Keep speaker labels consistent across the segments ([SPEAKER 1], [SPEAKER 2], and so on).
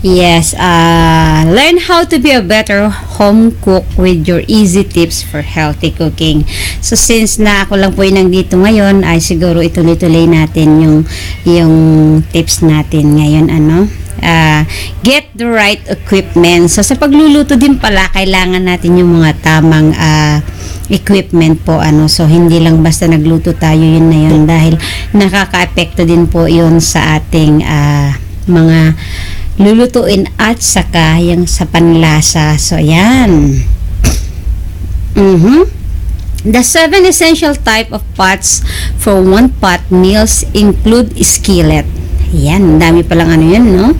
[SPEAKER 1] Yes, learn how to be a better home cook with your easy tips for healthy cooking. So since na ako lang po yung nandito ngayon, ay siguro ituloy-tuloy natin yung tips natin ngayon, get the right equipment. So sa pagluluto din pala, kailangan natin yung mga tamang equipment po, so hindi lang basta nagluto tayo, yun na yun, dahil nakaka-apekto din po yun sa ating mga lulutuin at saka yung sa panlasa. So yan. The 7 essential type of pots for one pot meals include skillet. Yan, dami palang yun, no?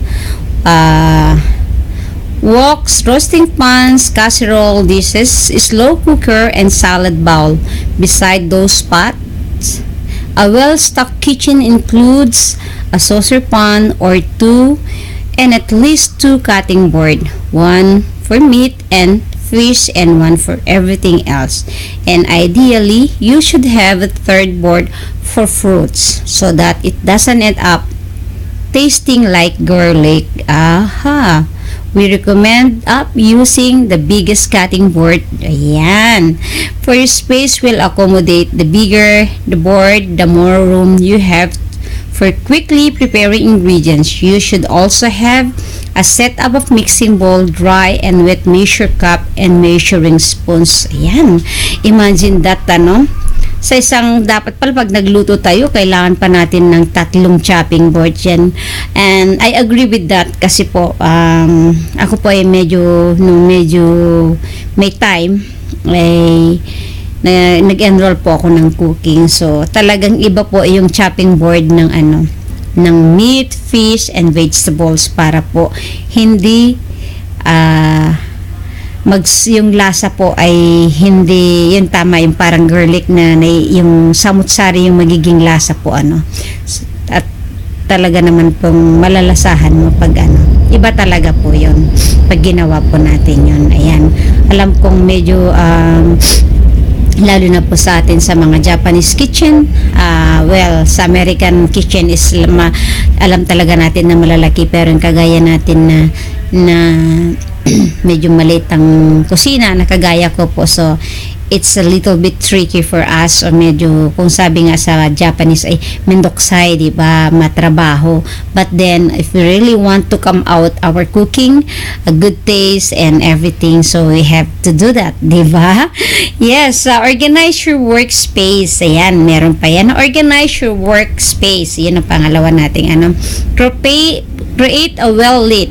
[SPEAKER 1] Woks, roasting pans, casserole dishes, slow cooker, and salad bowl. Beside those pots, a well-stocked kitchen includes a saucer pan or two, and at least 2 cutting board, one for meat and fish and one for everything else. And ideally, you should have a third board for fruits so that it doesn't end up tasting like garlic. We recommend using the biggest cutting board. Ayan. For your space will accommodate the bigger the board, the more room you have for quickly preparing ingredients. You should also have a setup of mixing bowl, dry and wet measure cup, and measuring spoons. Ayan. Imagine that, sa isang, dapat pala pag nagluto tayo, kailangan pa natin ng 3 chopping board yan. And I agree with that kasi po, ako po ay medyo may time, nag-enroll po ako ng cooking. So, talagang iba po yung chopping board ng ng meat, fish, and vegetables para po hindi yung lasa po ay hindi yung tama, yung parang garlic na yung samut-sari yung magiging lasa po at talaga naman pong malalasahan mo pag iba talaga po yun pag ginawa po natin yun. Ayan, alam kong medyo lalo na po sa atin sa mga Japanese kitchen, sa American kitchen is alam talaga natin na malalaki, pero yung kagaya natin na medyo maliit ang kusina na kagaya ko po, so it's a little bit tricky for us, or medyo, kung sabi nga sa Japanese ay mendoksay, di ba, matrabaho. But then if we really want to come out our cooking a good taste and everything, so we have to do that, di ba? Yes, organize your workspace. Ayan, meron pa yan, organize your workspace. Yun ang pangalawa nating create a well-lit,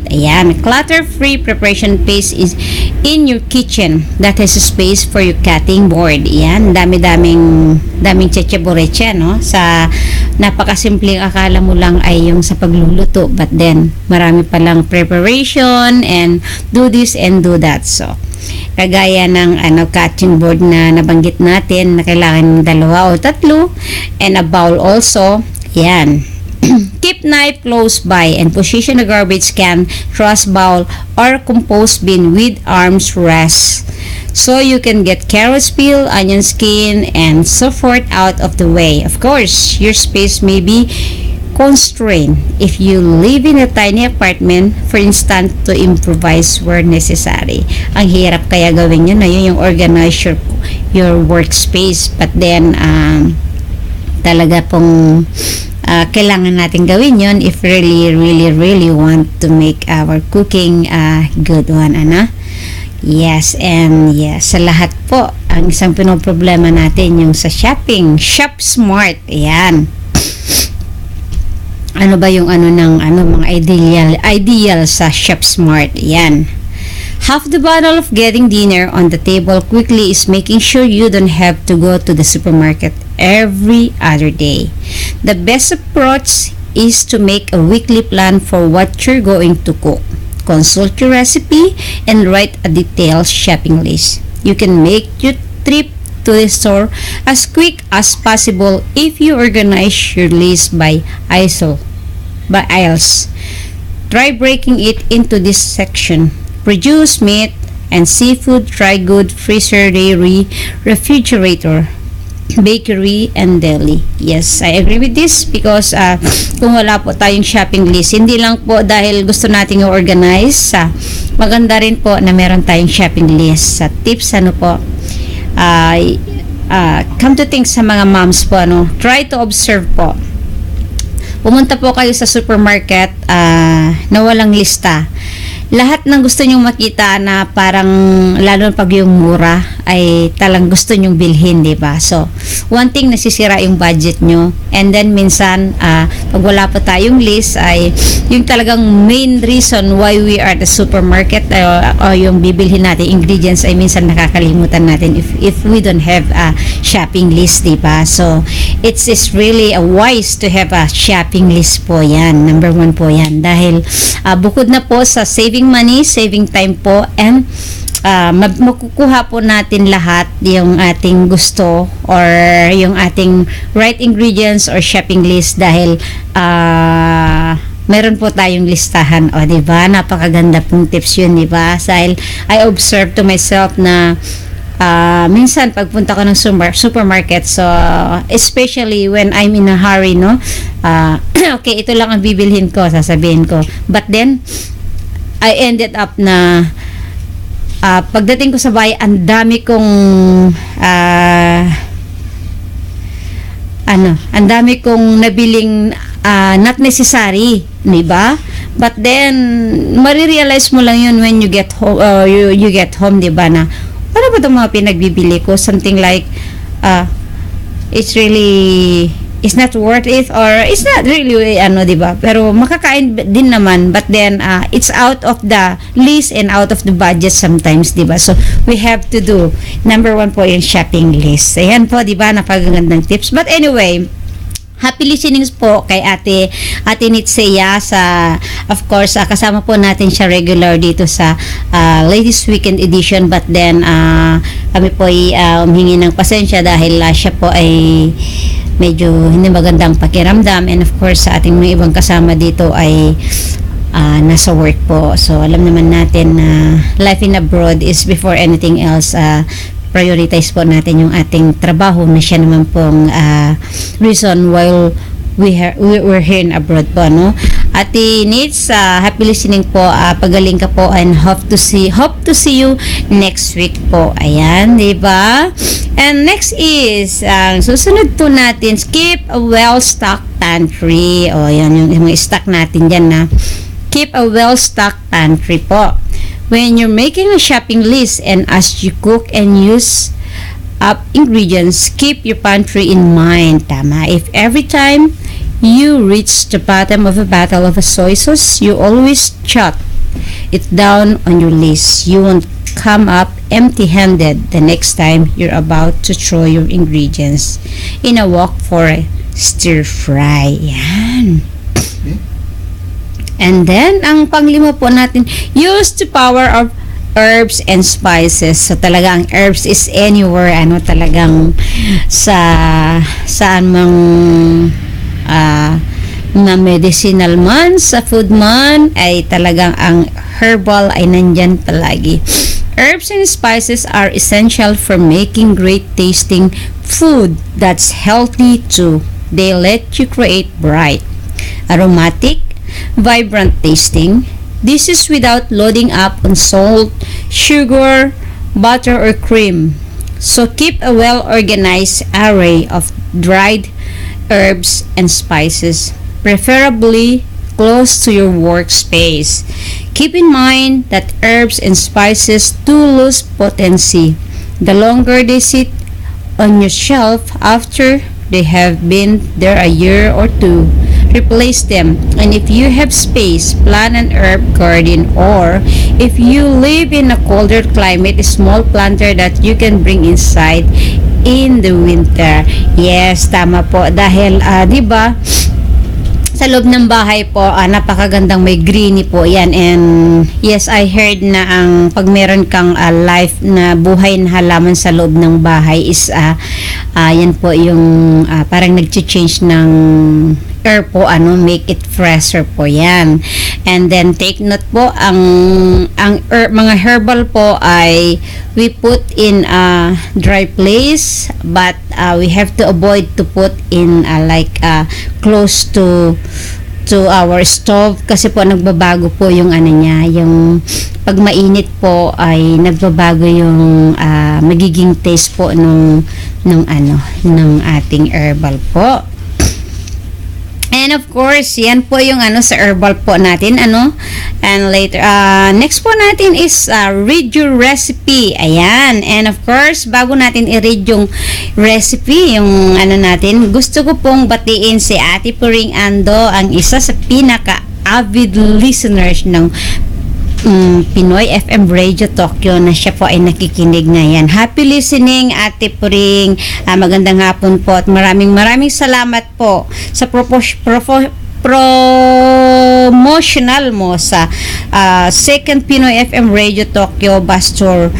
[SPEAKER 1] clutter-free preparation space is in your kitchen that has a space for your cutting board. Ayan, daming cheche-boreche, sa napakasimpleng akala mo lang ay yung sa pagluluto, but then marami palang preparation and do this and do that. So, kagaya ng cutting board na nabanggit natin na kailangan 2 o 3, and a bowl also. Ayan. Keep knife close by and position a garbage can, trash bowl, or compost bin with arms rest so you can get carrot peel, onion skin, and so forth out of the way. Of course, your space may be constrained if you live in a tiny apartment, for instance, to improvise where necessary. Ang hirap kaya gawin yun, yung organize your workspace, but then talaga pong kailangan natin gawin yon if really want to make our cooking a good one, Yes, and yes, sa lahat po, ang isang pinoproblema natin yung sa shopping, shop smart. Ayan. Ano ba yung mga ideal sa shop smart? Ayan. Half the battle of getting dinner on the table quickly is making sure you don't have to go to the supermarket every other day. The best approach is to make a weekly plan for what you're going to cook. Consult your recipe and write a detailed shopping list. You can make your trip to the store as quick as possible if you organize your list by aisles. Try breaking it into this section: produce, meat, and seafood, dry good, freezer, dairy, refrigerator. bakery and deli. Yes, I agree with this because kung wala po tayong shopping list, hindi lang po dahil gusto nating i-organize, maganda rin po na meron tayong shopping list. Sa tips, ano po, come to think sa mga moms po, ano, try to observe po. Pumunta po kayo sa supermarket na walang lista. Lahat ng gusto nyong makita na parang, lalo pag yung mura, ay talang gusto nyong bilhin, di ba? So, one thing, nasisira yung budget nyo. And then, minsan, pag wala pa tayong list, ay yung talagang main reason why we are at the supermarket, o yung bibilhin natin ingredients, ay minsan nakakalimutan natin if we don't have a shopping list, di ba? So, it's really wise to have a shopping list po yan. Number 1 po yan. Dahil, bukod na po sa saving money, saving time po, and makukuha po natin lahat yung ating gusto or yung ating right ingredients or shopping list dahil meron po tayong listahan, o di ba? Napakaganda pong tips yun, di ba? Dahil I observe to myself na minsan pagpunta ko ng supermarket, so especially when I'm in a hurry, no, okay, ito lang ang bibilhin ko, sasabihin ko, but then I ended up na pagdating ko sa bahay, ang dami kong ang dami kong nabiling not necessary, di ba? But then marirealize mo lang yun when you get home, you get home, di ba, na ano ba itong mga pinagbibili ko, something like it's not worth it, or it's not really di ba, pero makakain din naman, but then it's out of the list and out of the budget sometimes, di ba? So we have to do number 1 po yung shopping list. Ayan po, di ba, napakagandang tips. But anyway, happy listenings po kay Ate Nitseya sa, of course, kasama po natin siya regular dito sa Ladies Weekend Edition, but then kami po ay humingi ng pasensya dahil siya po ay medyo hindi magandang pakiramdam, and of course sa ating mga ibang kasama dito ay nasa work po. So alam naman natin na life in abroad is before anything else, prioritize po natin yung ating trabaho na siya naman pong reason while we're here in abroad po, no? Ate Nits, happy listening po, pagaling ka po, and hope to see you next week po. Ayan, di ba? And next is susunod po natin, keep a well-stocked pantry. O yan yung mga stock natin dyan, na keep a well-stocked pantry po. When you're making a shopping list and as you cook and use up ingredients, keep your pantry in mind. Tama. If every time you reach the bottom of a bottle of a soy sauce, you always jot it down on your list, you won't come up empty-handed the next time you're about to throw your ingredients in a wok for a stir fry. Yan. And then, ang panglima po natin, use the power of herbs and spices. So talagang herbs is anywhere, talagang saan mang na medicinal man, sa food man, ay talagang ang herbal ay nandyan palagi. Herbs and spices are essential for making great tasting food that's healthy too. They let you create bright, aromatic, vibrant tasting. This is without loading up on salt, sugar, butter, or cream. So keep a well-organized array of dried herbs and spices, preferably close to your workspace. Keep in mind that herbs and spices do lose potency the longer they sit on your shelf after they have been there a year or two. Replace them, and if you have space, plant an herb garden, or if you live in a colder climate, a small planter that you can bring inside in the winter. Yes, tama po, dahil 'di ba, sa loob ng bahay po, napakagandang may greeny po yan. And yes, I heard na ang pag meron kang life na buhay na halaman sa loob ng bahay is yan po yung parang nag-change ng air po, make it fresher po yan. And then take note po, mga herbal po ay we put in a dry place, but we have to avoid to put in close to our stove, kasi po nagbabago po yung niya, yung pag mainit po ay nagbabago yung magiging taste po nung ating herbal po. And of course, yan po yung sa herbal po natin, and later, next po natin is read your recipe. Ayan. And of course, bago natin i-read yung recipe, yung natin, gusto ko pong batiin si Ate Puring Ando, ang isa sa pinaka-avid listeners ng Pinoy FM Radio Tokyo, na siya po ay nakikinig ngayon. Happy listening, Ate Puring. Magandang hapon po at maraming salamat po sa promotional mo sa second Pinoy FM Radio Tokyo bus tour,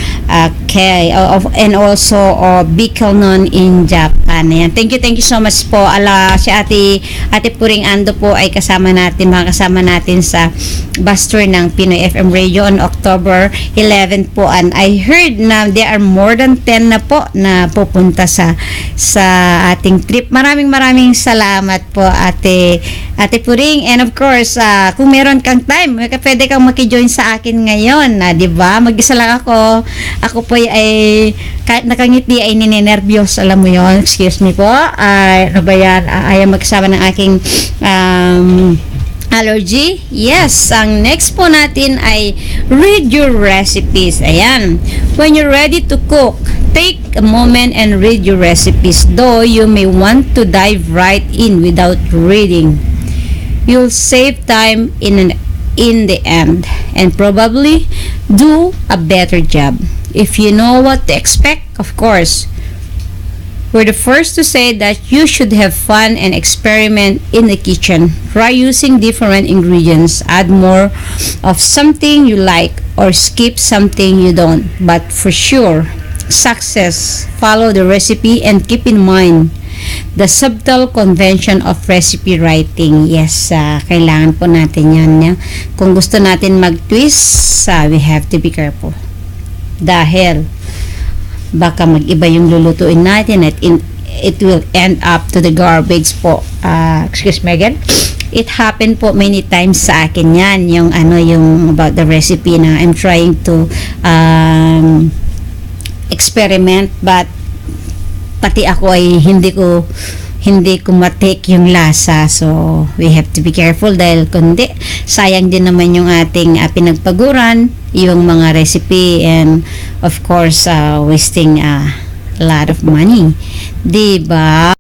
[SPEAKER 1] and also Bicalnon in Japan. Ayan. Thank you so much po. Si Ate Puring Ando po ay makasama natin sa bus tour ng Pinoy FM Radio on October 11 po, and I heard na there are more than 10 na po na pupunta sa ating trip. Maraming salamat po, Ate Puring. And of course, kung meron kang time, pwede kang maki-join sa akin ngayon, di ba? Mag-isa lang ako po ay kahit nakangiti ay ninenervyos, alam mo yon, excuse me po. Ano ba yan? Ayaw magsama ng aking allergy. Yes, ang next po natin ay read your recipes. Ayan. When you're ready to cook, take a moment and read your recipes, though you may want to dive right in without reading. You'll save time in the end and probably do a better job if you know what to expect. Of course, we're the first to say that you should have fun and experiment in the kitchen. Try using different ingredients, add more of something you like or skip something you don't. But for sure, success, follow the recipe and keep in mind the subtle convention of recipe writing. Yes, kailangan po natin yan. Kung gusto natin mag-twist, we have to be careful. Dahil baka mag-iba yung lulutuin natin at it will end up to the garbage po. Excuse me again. It happened po many times sa akin yan. Yung about the recipe na I'm trying to experiment, but pati ako ay hindi ko matake yung lasa. So we have to be careful, dahil kundi sayang din naman yung ating pinagpaguran, yung mga recipe, and of course wasting a lot of money, diba?